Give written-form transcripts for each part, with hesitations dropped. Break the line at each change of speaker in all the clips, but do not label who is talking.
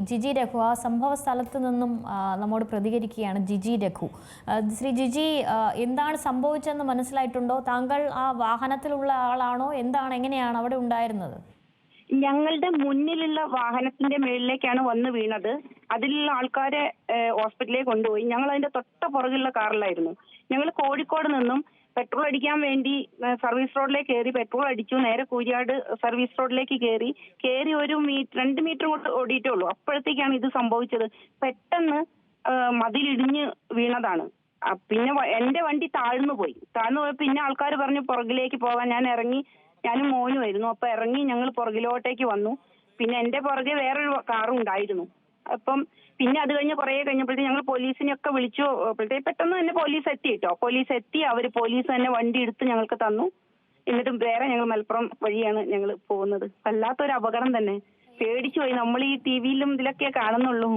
ജിജി രഘു ആ സംഭവ സ്ഥലത്ത് നിന്നും നമ്മോട് പ്രതികരിക്കുകയാണ് ജിജി രഘു. ശ്രീ ജിജി, എന്താണ് സംഭവിച്ചതെന്ന് മനസ്സിലായിട്ടുണ്ടോ? താങ്കൾ ആ വാഹനത്തിലുള്ള ആളാണോ? എന്താണ്, എങ്ങനെയാണ് അവിടെ ഉണ്ടായിരുന്നത്?
ഞങ്ങളുടെ മുന്നിലുള്ള വാഹനത്തിന്റെ മുകളിലേക്കാണ് വന്ന് വീണത്. അതിലുള്ള ആൾക്കാരെ ഹോസ്പിറ്റലിലേക്ക് കൊണ്ടുപോയി. ഞങ്ങൾ അതിന്റെ തൊട്ട പുറകിലുള്ള കാറിലായിരുന്നു. ഞങ്ങൾ കോഴിക്കോട് നിന്നും പെട്രോൾ അടിക്കാൻ വേണ്ടി സർവീസ് റോഡിലേക്ക് കയറി പെട്രോൾ അടിച്ചു. നേരെ കൂരിയാട് സർവീസ് റോഡിലേക്ക് കയറി ഒരു 2 മീറ്റർ കൊണ്ട് ഓടിയിട്ടേ ഉള്ളൂ. അപ്പോഴത്തേക്കാണ് ഇത് സംഭവിച്ചത്. പെട്ടെന്ന് മതിലിടിഞ്ഞ് വീണതാണ്. പിന്നെ എന്റെ വണ്ടി താഴ്ന്നു പോയി. പിന്നെ ആൾക്കാർ പറഞ്ഞു പുറകിലേക്ക് പോകാൻ. ഞാൻ ഇറങ്ങി. ഞാനും മോനുമായിരുന്നു. അപ്പൊ ഇറങ്ങി ഞങ്ങൾ പുറകിലോട്ടേക്ക് വന്നു. പിന്നെ എന്റെ പുറകെ വേറൊരു കാറും ഉണ്ടായിരുന്നു. അപ്പം പിന്നെ അത് കഴിഞ്ഞ് കുറെ കഴിഞ്ഞപ്പോഴത്തേക്ക് ഞങ്ങൾ പോലീസിനെയൊക്കെ വിളിച്ചു. അപ്പോഴത്തേക്ക് പെട്ടെന്ന് തന്നെ പോലീസ് എത്തി കേട്ടോ. പോലീസ് തന്നെ വണ്ടി എടുത്ത് ഞങ്ങൾക്ക് തന്നു. എന്നിട്ടും വേറെ ഞങ്ങൾ മലപ്പുറം വഴിയാണ് ഞങ്ങൾ പോകുന്നത്. വല്ലാത്തൊരു അപകടം തന്നെ. പേടിച്ചു പോയി. നമ്മൾ ഈ ടിവിയിലും ഇതിലൊക്കെ കാണുന്നുള്ളൂ.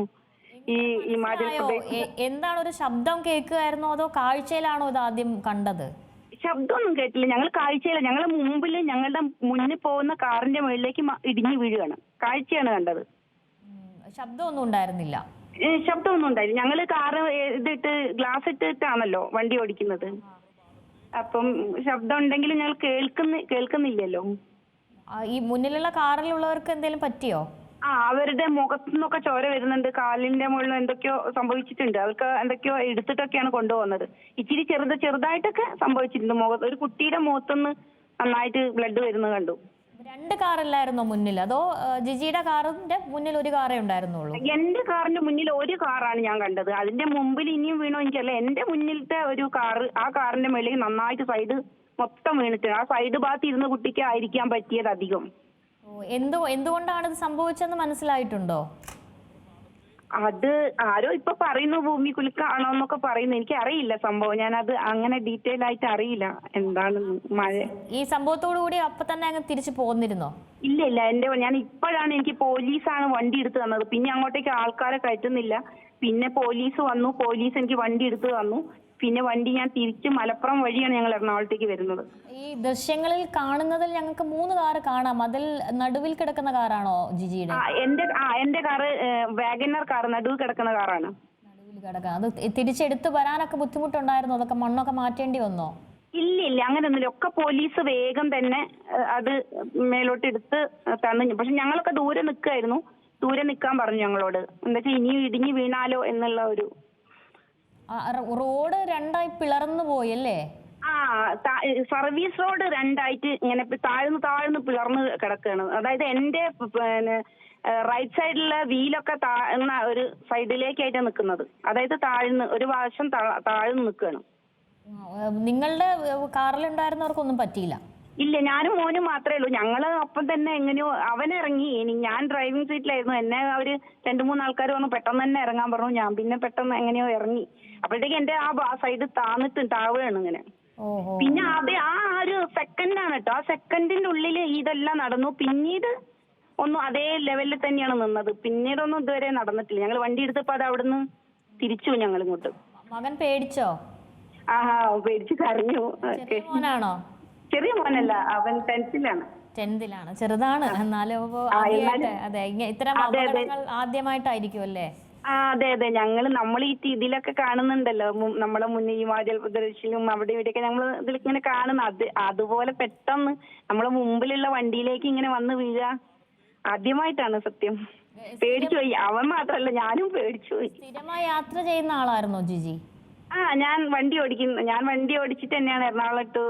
ഈ ഹിമാചൽ പ്രദേശ്
എന്താണ്, ഒരു ശബ്ദം കേൾക്കുകയായിരുന്നോ അതോ കാഴ്ചയിലാണോ ഇത് ആദ്യം കണ്ടത്?
ശബ്ദമൊന്നും കേട്ടില്ല. ഞങ്ങൾ കാഴ്ചയില്ല. ഞങ്ങളുടെ മുന്നിൽ പോകുന്ന കാറിന്റെ മുകളിലേക്ക് ഇടിഞ്ഞു വീഴുകയാണ്. കാഴ്ചയാണ് കണ്ടത്.
ശബ്ദമൊന്നും ഉണ്ടായിരുന്നില്ല.
ഞങ്ങൾ കാറ് ഗ്ലാസ് ഇട്ടിട്ടാണല്ലോ വണ്ടി ഓടിക്കുന്നത്. അപ്പം ശബ്ദം ഉണ്ടെങ്കിലും ഞങ്ങൾ കേൾക്കുന്നില്ലല്ലോ.
ഈ മുന്നിലുള്ള കാറിലുള്ളവർക്ക് എന്തെങ്കിലും പറ്റിയോ?
അവരുടെ മുഖത്തു നിന്നൊക്കെ ചോര വരുന്നുണ്ട്. കാലിന്റെ മുകളിൽ എന്തൊക്കെയോ സംഭവിച്ചിട്ടുണ്ട്. അവർക്ക് എന്തൊക്കെയോ എടുത്തിട്ടൊക്കെയാണ് കൊണ്ടുപോകുന്നത്. ഇച്ചിരി ചെറുതായിട്ടൊക്കെ സംഭവിച്ചിട്ടുണ്ട്. ഒരു കുട്ടിയുടെ മുഖത്തുനിന്ന് നന്നായിട്ട് ബ്ലഡ് വരുന്നത് കണ്ടു.
2 കാറല്ലായിരുന്നോ മുന്നിൽ? അതോ ജിജിയുടെ കാറിന്റെ മുന്നിൽ ഒരു കാറേ ഉണ്ടായിരുന്നുള്ളൂ?
എന്റെ കാറിന്റെ മുന്നിൽ ഒരു കാറാണ് ഞാൻ കണ്ടത്. അതിന്റെ മുമ്പിൽ ഇനിയും വീണോ എനിക്കല്ല. എന്റെ മുന്നിലത്തെ ഒരു കാറ്, ആ കാറിന്റെ മേളിൽ നന്നായിട്ട് സൈഡ് മൊത്തം വീണിട്ടുണ്ട്. ആ സൈഡ് ഭാഗത്ത് ഇരുന്ന കുട്ടിക്ക് ആയിരിക്കാൻ പറ്റിയത് അധികം.
എന്തുകൊണ്ടാണ് ഇത് സംഭവിച്ചെന്ന് മനസ്സിലായിട്ടുണ്ടോ?
അത് ആരോ ഇപ്പൊ പറയുന്നു ഭൂമി കുലുക്കാണോ എന്നൊക്കെ പറയുന്നു. എനിക്ക് അറിയില്ല സംഭവം. ഞാനത് അങ്ങനെ ഡീറ്റെയിൽ ആയിട്ട് അറിയില്ല എന്താണ്. മഴ
ഈ സംഭവത്തോടു കൂടി അപ്പൊ തന്നെ അങ്ങ് തിരിച്ചു പോന്നിരുന്നോ?
ഇല്ല. ഞാൻ ഇപ്പോഴാണ്, എനിക്ക് പോലീസാണ് വണ്ടി എടുത്തു തന്നത്. പിന്നെ അങ്ങോട്ടേക്ക് ആൾക്കാരെ കയറ്റുന്നില്ല. പിന്നെ പോലീസ് വന്നു. പോലീസ് എനിക്ക് വണ്ടി എടുത്തു തന്നു. പിന്നെ വണ്ടി ഞാൻ തിരിച്ച് മലപ്പുറം വഴിയാണ് ഞങ്ങൾ എറണാകുളത്തേക്ക് വരുന്നത്.
ഈ ദൃശ്യങ്ങളിൽ കാണുന്നതിൽ ഞങ്ങൾക്ക് 3 കാറ് കാണാം. അതിൽ നടുവിൽ കിടക്കുന്ന കാറാണോ ജിജിയുടെ?
എന്റെ കാറ് വാഗനർ കാർ നടുവിൽ കിടക്കുന്ന കാറാണ്.
നടുവിൽ കിടക്കുക. അത് തിരിച്ചെടുത്ത് വരാനൊക്കെ ബുദ്ധിമുട്ടുണ്ടായിരുന്നു? അതൊക്കെ മണ്ണൊക്കെ മാറ്റേണ്ടി വന്നോ?
ഇല്ല, അങ്ങനെയൊന്നുമില്ല. ഒക്കെ പോലീസ് വേഗം തന്നെ അത് മേലോട്ട് എടുത്ത് തന്നു. പക്ഷെ ഞങ്ങളൊക്കെ ദൂരെ നിൽക്കായിരുന്നു. ദൂരെ നിൽക്കാൻ പറഞ്ഞു ഞങ്ങളോട്. എന്താ വെച്ചാൽ ഇനിയും ഇടിഞ്ഞു വീണാലോ എന്നുള്ള ഒരു.
റോഡ് 2ആയി പിളർന്നു പോയല്ലേ?
സർവീസ് റോഡ് 2ആയിട്ട് ഇങ്ങനെ താഴ്ന്നു പിളർന്ന് കിടക്കുകയാണ്. അതായത് എന്റെ റൈറ്റ് സൈഡിലെ വീലൊക്കെ താഴ്ന്ന ഒരു സൈഡിലേക്കായിട്ടാണ് നിൽക്കുന്നത്. അതായത് ഒരു വശം താഴ്ന്നു നിൽക്കുകയാണ്.
നിങ്ങളുടെ കാറിലുണ്ടായിരുന്നവർക്കൊന്നും പറ്റിയില്ല?
ഇല്ല, ഞാനും മോനും മാത്രമേ ഉള്ളൂ. ഞങ്ങള് അപ്പം തന്നെ എങ്ങനെയോ അവനിറങ്ങി. ഞാൻ ഡ്രൈവിംഗ് സീറ്റിലായിരുന്നു. എന്നെ അവര് 2-3 ആൾക്കാർ വന്ന് പെട്ടെന്ന് തന്നെ ഇറങ്ങാൻ പറഞ്ഞു. ഞാൻ പിന്നെ പെട്ടെന്ന് എങ്ങനെയോ ഇറങ്ങി. അപ്പോഴത്തേക്ക് എന്റെ ആ സൈഡ് താവുകയാണ് ഇങ്ങനെ. പിന്നെ ആ ഒരു സെക്കൻഡാണ് കേട്ടോ. ആ സെക്കൻഡിന്റെ ഉള്ളിൽ ഇതെല്ലാം നടന്നു. പിന്നീട് ഒന്നും അതേ ലെവലിൽ തന്നെയാണ് നിന്നത്. പിന്നീടൊന്നും ഇതുവരെ നടന്നിട്ടില്ല. ഞങ്ങൾ വണ്ടി എടുത്തപ്പോ അത് അവിടുന്ന് തിരിച്ചു ഞങ്ങൾ ഇങ്ങോട്ട്.
മകൻ പേടിച്ചോ?
പേടിച്ച് കരഞ്ഞു. ചെറിയ മോനല്ല, അവൻ 10th-ലാണ്.
ചെറുതാണ്. എന്നാലും അതെ, ഇത്തരം അപകടങ്ങൾ ആദ്യമായിട്ടായിരിക്കും അല്ലേ?
അതെ. നമ്മൾ ഈ ഇതിലൊക്കെ കാണുന്നുണ്ടല്ലോ, നമ്മളെ മുന്നേ ഹിമാചൽ പ്രദേശിലും അവിടെ ഇവിടെയൊക്കെ നമ്മൾ ഇതിലിങ്ങനെ കാണുന്ന അതുപോലെ പെട്ടെന്ന് നമ്മളെ മുമ്പിലുള്ള വണ്ടിയിലേക്ക് ഇങ്ങനെ വന്ന് വീഴുക ആദ്യമായിട്ടാണ്. സത്യം പേടിച്ചു പോയി. അവൻ മാത്രല്ല, ഞാനും പേടിച്ചു പോയി.
സ്ഥിരമായി യാത്ര ചെയ്യുന്ന ആളായിരുന്നോ ജിജി?
ഞാൻ വണ്ടി ഓടിച്ചിട്ട് തന്നെയാണ് എറണാകുളം ടു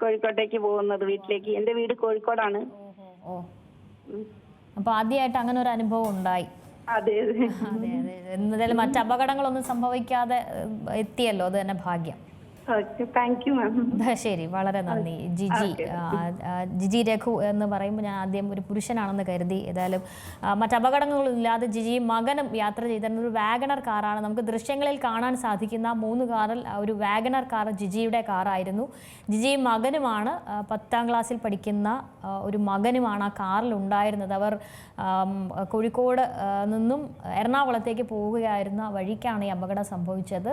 കോഴിക്കോട്ടേക്ക് പോകുന്നത്, വീട്ടിലേക്ക്. എന്റെ വീട് കോഴിക്കോടാണ്.
അപ്പൊ ആദ്യമായിട്ട് അങ്ങനെ ഒരു അനുഭവം ഉണ്ടായി.
അതെ.
എന്തായാലും മറ്റ് അപകടങ്ങളൊന്നും സംഭവിക്കാതെ എത്തിയല്ലോ, അത് തന്നെ ഭാഗ്യം. ശരി, വളരെ നന്ദി ജിജി രഘു എന്ന് പറയുമ്പോൾ ഞാൻ ആദ്യം ഒരു പുരുഷനാണെന്ന് കരുതി. ഏതായാലും മറ്റപകടങ്ങളില്ലാതെ ജിജിയും മകനും യാത്ര ചെയ്തിരുന്ന ഒരു വാഗണർ കാറാണ്. നമുക്ക് ദൃശ്യങ്ങളിൽ കാണാൻ സാധിക്കുന്ന 3 കാറിൽ ഒരു വാഗണർ കാർ ജിജിയുടെ കാറായിരുന്നു. ജിജിയും മകനുമാണ്, 10ാം ക്ലാസ്സിൽ പഠിക്കുന്ന ഒരു മകനുമാണ് ആ കാറിൽ ഉണ്ടായിരുന്നത്. അവർ കോഴിക്കോട് നിന്നും എറണാകുളത്തേക്ക് പോവുകയായിരുന്ന വഴിക്കാണ് ഈ അപകടം സംഭവിച്ചത്.